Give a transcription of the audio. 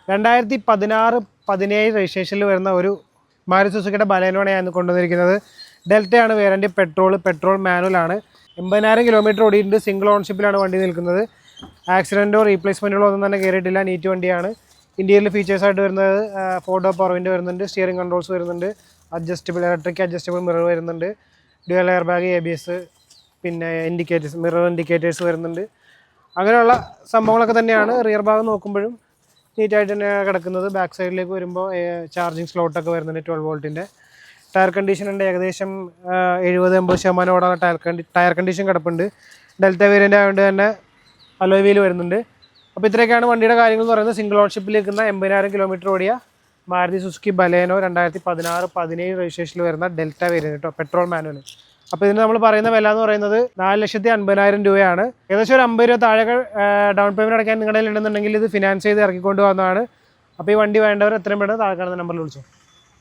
2016-17 രജിസ്ട്രേഷനിൽ വരുന്ന ഒരു മാരുതി സുസുക്കിയുടെ ബലേനോയാണ് ഞാൻ കൊണ്ടുവന്നിരിക്കുന്നത്. ഡെൽറ്റയാണ് വേരിയൻറ്റ്. പെട്രോൾ മാനുവലാണ്. 80,000 കിലോമീറ്റർ ഓടിയിട്ടുണ്ട്. സിംഗിൾ ഓൺഷിപ്പിലാണ് വണ്ടി നിൽക്കുന്നത്. ആക്സിഡൻറ്റോ റീപ്ലേസ്മെൻറ്റുകളോ ഒന്നും തന്നെ കയറിയിട്ടില്ല. നീറ്റ് വണ്ടിയാണ്. ഇന്ത്യയിൽ ഫീച്ചേഴ്സായിട്ട് വരുന്നത് 4-ഡോർ പവർ വിൻഡോ വരുന്നുണ്ട്, സ്റ്റിയറിംഗ് കൺട്രോൾസ് വരുന്നുണ്ട്, ഇലക്ട്രിക് അഡ്ജസ്റ്റബിൾ മിറർ വരുന്നുണ്ട്, ഡ്യുവൽ എയർ ബാഗ്, ABS, പിന്നെ മിറർ ഇൻഡിക്കേറ്റേഴ്സ് വരുന്നുണ്ട്. അങ്ങനെയുള്ള സംഭവങ്ങളൊക്കെ തന്നെയാണ്. റിയർ ഭാഗം നോക്കുമ്പോഴും നീറ്റായിട്ട് തന്നെ കിടക്കുന്നത്. ബാക്ക് സൈഡിലേക്ക് വരുമ്പോൾ ചാർജിങ് സ്ലോട്ടൊക്കെ വരുന്നുണ്ട് 12 വോൾട്ടിൻ്റെ. ടയർ കണ്ടീഷൻ ഉണ്ട്. ഏകദേശം 70-80% ഓടാനുള്ള ടയർ കണ്ടീഷൻ കിടപ്പുണ്ട്. ഡെൽറ്റ വേരിയൻ്റ് ആയതുകൊണ്ട് തന്നെ അലോയ് വീൽ വരുന്നുണ്ട്. അപ്പോൾ ഇത്രയൊക്കെയാണ് വണ്ടിയുടെ കാര്യങ്ങൾ എന്ന് പറയുന്നത്. സിംഗിൾ ഓൺഷിപ്പിൽ നിൽക്കുന്ന 80,000 കിലോമീറ്റർ ഓടിയ മാരുതി സുസുക്കി ബലേനോ 2016-17 രജിസ്ട്രേഷനിൽ വരുന്ന ഡെൽറ്റ വേരിയൻറ്റ് കേട്ടോ, പെട്രോൾ മാനുവൽ. അപ്പോൾ ഇതിന് നമ്മൾ പറയുന്ന വില എന്ന് പറയുന്നത് 4,50,000 രൂപയാണ്. ഏകദേശം ഒരു 50 രൂപ താഴെ ഡൗൺ പേയ്മെൻറ്റ് അടയ്ക്കാൻ നിങ്ങളുടെ കയ്യിൽ ഉണ്ടെന്നുണ്ടെങ്കിൽ ഇത് ഫിനാൻസ് ചെയ്ത് ഇറക്കിക്കൊണ്ട് വന്നതാണ്. അപ്പോൾ ഈ വണ്ടി വേണ്ടവർ എത്രയും പെട്ടെന്ന് താഴെ കാണുന്ന നമ്പറിൽ വിളിച്ചു.